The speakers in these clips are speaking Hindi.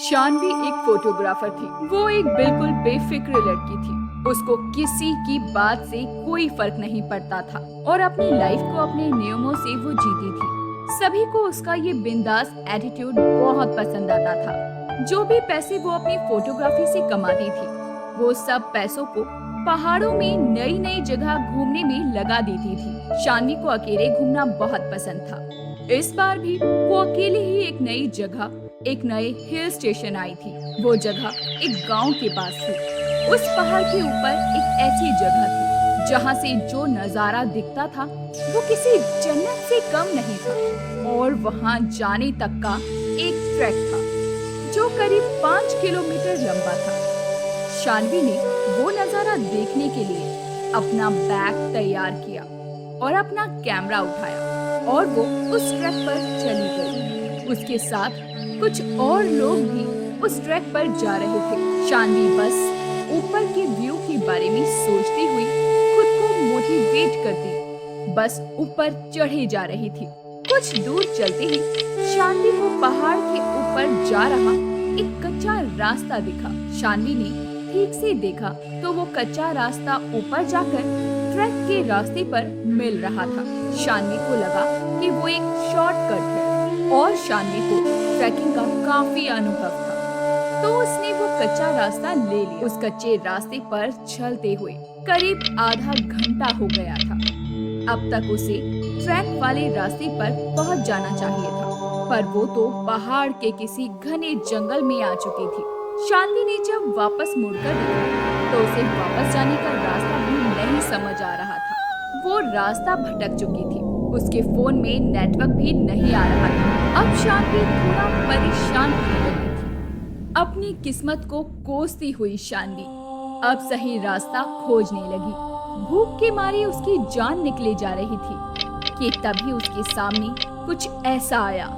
शानवी एक फोटोग्राफर थी। वो एक बिल्कुल बेफिक्र लड़की थी। उसको किसी की बात से कोई फर्क नहीं पड़ता था और अपनी लाइफ को अपने नियमों से वो जीती थी। सभी को उसका ये बिंदास एटीट्यूड बहुत पसंद आता था। जो भी पैसे वो अपनी फोटोग्राफी से कमाती थी, वो सब पैसों को पहाड़ों में नई नई जगह घूमने में लगा देती थी। शानवी को अकेले घूमना बहुत पसंद था। इस बार भी वो अकेले ही एक नई जगह, एक नए हिल स्टेशन आई थी। वो जगह एक गांव के पास थी। उस पहाड़ के ऊपर एक ऐसी जगह थी जहां से जो नजारा दिखता था वो किसी जन्नत से कम नहीं था। और वहां जाने तक का एक ट्रैक था जो करीब 5 किलोमीटर लंबा था। शानवी ने वो नजारा देखने के लिए अपना बैग तैयार किया और अपना कैमरा उठाया और वो उस ट्रैक पर चली गई। उसके साथ कुछ और लोग भी उस ट्रैक पर जा रहे थे। शानवी बस ऊपर के व्यू के बारे में सोचती हुई खुद को मोटिवेट करती बस ऊपर चढ़े जा रही थी। कुछ दूर चलते ही शानवी को पहाड़ के ऊपर जा रहा एक कच्चा रास्ता दिखा। शानवी ने ठीक से देखा तो वो कच्चा रास्ता ऊपर जाकर ट्रैक के रास्ते पर मिल रहा था। शानवी को लगा कि वो एक शॉर्टकट है और शानवी को ट्रैकिंग का काफी अनुभव था, तो उसने वो कच्चा रास्ता ले लिया। उस कच्चे रास्ते पर चलते हुए करीब आधा घंटा हो गया था। अब तक उसे ट्रैक वाले रास्ते पर पहुंच जाना चाहिए था, पर वो तो पहाड़ के किसी घने जंगल में आ चुकी थी। शानवी ने जब वापस मुड़कर देखा तो उसे वापस जाने का रास्ता भी नहीं समझ आ रहा था। वो रास्ता भटक चुकी थी। उसके फोन में नेटवर्क भी नहीं आ रहा था। अब शानवी थोड़ा परेशान होने लगी थी। अपनी किस्मत को कोसती हुई शानवी अब सही रास्ता खोजने लगी। भूख के मारे उसकी जान निकले जा रही थी कि तभी उसके सामने कुछ ऐसा आया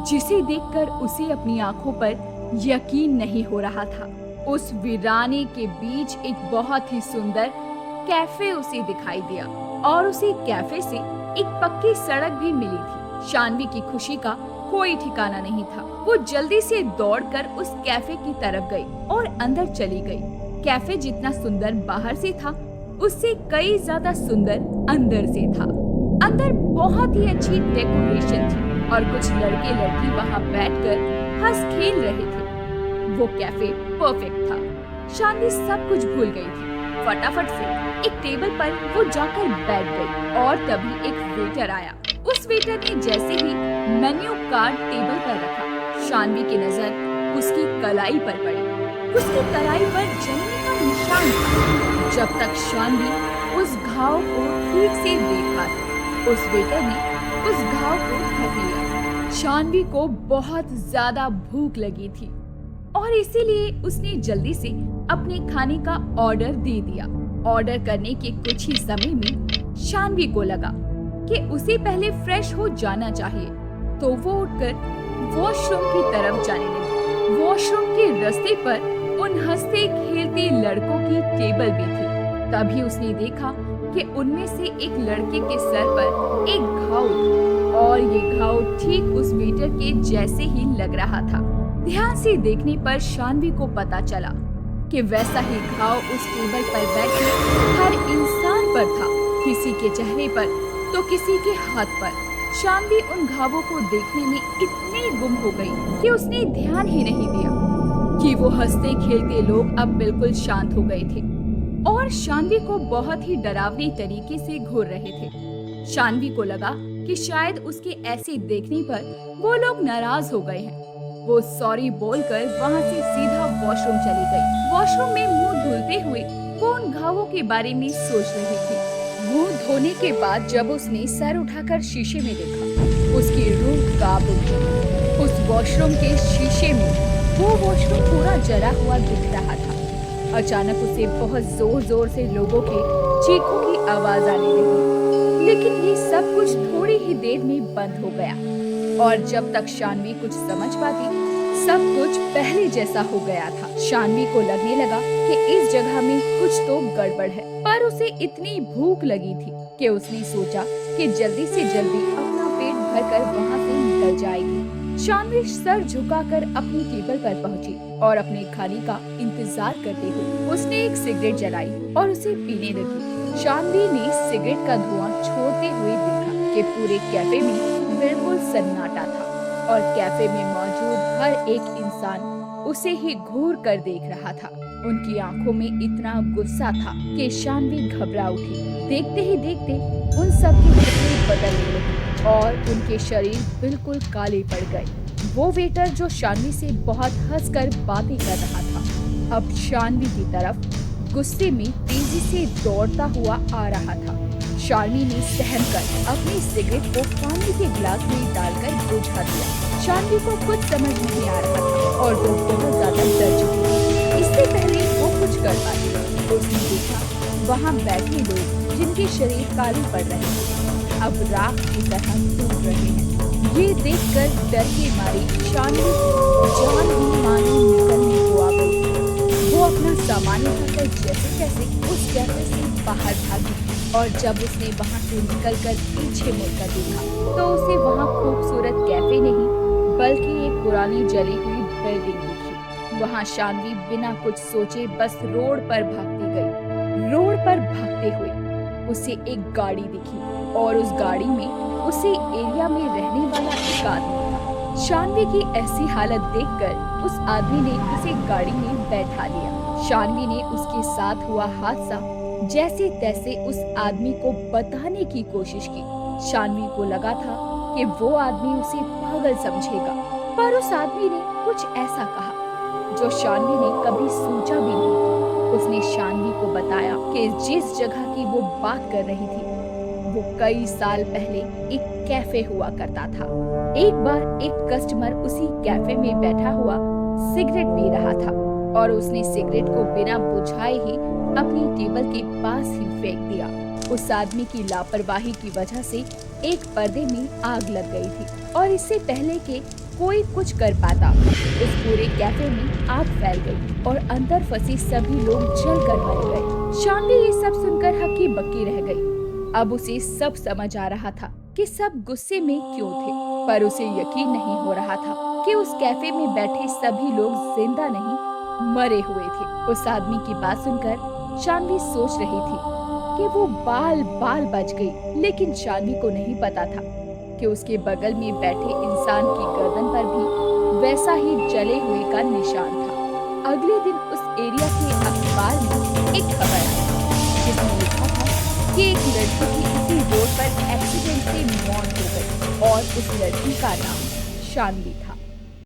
जिसे देखकर उसे अपनी आंखों पर यकीन नहीं हो रहा था। उस वीराने के बीच एक बहुत ही सुंदर कैफे उसे दिखाई दिया और उसे कैफे से एक पक्की सड़क भी मिली थी। शानवी की खुशी का कोई ठिकाना नहीं था। वो जल्दी से दौड़कर उस कैफे की तरफ गई और अंदर चली गई। कैफे जितना सुंदर बाहर से था, उससे कई ज्यादा सुंदर अंदर से था। अंदर बहुत ही अच्छी डेकोरेशन थी और कुछ लड़के लड़की वहाँ बैठकर हंस खेल रहे थे। वो कैफे परफेक्ट था। शानवी सब कुछ भूल गई थी। फटाफट से एक टेबल पर वो जाकर बैठ गई और तभी एक वेटर आया। उस वेटर ने जैसे ही मेन्यू कार्ड टेबल पर रखा, शानवी की नजर उसकी कलाई पर पड़ी। उसकी कलाई पर जलने का निशान था। जब तक शानवी उस घाव को ठीक से देख पाती, उस वेटर ने उस घाव को ढक लिया। शानवी को बहुत ज्यादा भूख लगी थी और इसीलिए उसने जल्दी से अपने खाने का ऑर्डर दे दिया। ऑर्डर करने के कुछ ही समय में शानवी को लगा कि उसे पहले फ्रेश हो जाना चाहिए, तो वो उठकर वॉशरूम की तरफ जाने लगी। वॉशरूम के रास्ते पर उन हंसते खेलते लड़कों की टेबल भी थी। तभी उसने देखा कि उनमें से एक लड़के के सर पर एक घाव था और ये घाव ठीक उस वेटर के जैसे ही लग रहा था। ध्यान से देखने पर शानवी को पता चला कि वैसा ही घाव उस टेबल पर बैठे हर इंसान पर था, किसी के चेहरे पर तो किसी के हाथ पर। शानवी उन घावों को देखने में इतनी गुम हो गई कि उसने ध्यान ही नहीं दिया कि वो हंसते खेलते लोग अब बिल्कुल शांत हो गए थे और शानवी को बहुत ही डरावने तरीके से घूर रहे थे। शानवी को लगा कि शायद उसके ऐसे देखने पर वो लोग नाराज हो गए हैं। वो सॉरी बोलकर वहाँ से सीधा वॉशरूम चली गई। वॉशरूम में मुंह धुलते हुए वो उन घावों के बारे में सोच रही थी। मुंह धोने के बाद जब उसने सर उठाकर शीशे में देखा, उसकी रूह कांप उठी। उस वॉशरूम के शीशे में वो वॉशरूम पूरा जला हुआ दिख रहा था। अचानक उसे बहुत जोर जोर से लोगों के चीखों की आवाज आने लगी, लेकिन ये सब कुछ थोड़ी ही देर में बंद हो गया और जब तक शानवी कुछ समझ पाती, सब कुछ पहले जैसा हो गया था। शानवी को लगने लगा कि इस जगह में कुछ तो गड़बड़ है, पर उसे इतनी भूख लगी थी कि उसने सोचा कि जल्दी से जल्दी अपना पेट भरकर वहाँ से निकल जाएगी। शानवी सर झुकाकर अपनी टेबल पर पहुंची और अपने खाने का इंतजार करते हुए उसने एक सिगरेट जलाई और उसे पीने लगी। शानवी ने सिगरेट का धुआं छोड़ते हुए देखा कि पूरे कैफे में बिल्कुल सन्नाटा था और कैफे में मौजूद हर एक इंसान उसे ही घूर कर देख रहा था। उनकी आंखों में इतना गुस्सा था कि शानवी घबरा उठी। देखते ही देखते उन सब के चेहरे बदलने लगे और उनके शरीर बिल्कुल काले पड़ गए। वो वेटर जो शानवी से बहुत हंसकर बातें कर रहा था, अब शानवी की तरफ गुस्से में तेजी से दौड़ता हुआ आ रहा था। शानवी ने सहमकर अपनी सिगरेट को पानी के गिलास में डालकर बुझा दिया। शानवी को कुछ समझ नहीं आ रहा था और वो बहुत ज्यादा डर चुकी थी। इससे पहले वो कुछ कर पाती, उसने देखा वहाँ बैठे लोग जिनके शरीर काले पड़ रहे थे अब राख की तरह टूट रहे हैं। ये देखकर डर के मारे शानवी की जान ही मानो निकलने को आ गई। वो अपना सामान उठाकर जैसे तैसे उस कैफे से बाहर भागी और जब उसने वहाँ से निकलकर पीछे मुड़कर देखा तो उसे वहाँ खूबसूरत कैफे नहीं बल्कि एक पुरानी जली हुई बिल्डिंग दिखी। वहाँ शानवी बिना कुछ सोचे बस रोड पर भागती गई। रोड पर भागते हुए उसे एक गाड़ी दिखी और उस गाड़ी में उसी एरिया में रहने वाला एक आदमी था। शानवी की ऐसी हालत देखकर उस आदमी ने उसे गाड़ी में बैठा लिया। शानवी ने उसके साथ हुआ हादसा जैसे तैसे उस आदमी को बताने की कोशिश की। शानवी को लगा था कि वो आदमी उसे पागल समझेगा, पर उस आदमी ने कुछ ऐसा कहा जो शानवी ने कभी सोचा भी नहीं था। उसने शानवी को बताया कि जिस जगह की वो बात कर रही थी वो कई साल पहले एक कैफे हुआ करता था। एक बार एक कस्टमर उसी कैफे में बैठा हुआ सिगरेट पी रहा था और उसने सिगरेट को बिना बुझाए ही अपनी टेबल के पास ही फेंक दिया। उस आदमी की लापरवाही की वजह से एक पर्दे में आग लग गई थी और इससे पहले कि कोई कुछ कर पाता उस पूरे कैफे में आग फैल गई और अंदर फंसे सभी लोग जलकर मर गए। शानवी ये सब सुनकर हक्की बक्की रह गई। अब उसे सब समझ आ रहा था कि सब गुस्से में क्यों थे, पर उसे यकीन नहीं हो रहा था कि उस कैफे में बैठे सभी लोग जिंदा नहीं मरे हुए थे। उस आदमी की बात सुनकर शानवी सोच रही थी कि वो बाल बाल बच गई, लेकिन शानवी को नहीं पता था कि उसके बगल में बैठे इंसान की गर्दन पर भी वैसा ही जले हुए का निशान था। अगले दिन उस एरिया के अखबार में एक खबर आई जिसमें लिखा था कि एक लड़की की इसी रोड पर एक्सीडेंट से मौत हो गई और उस लड़की का नाम शानवी था।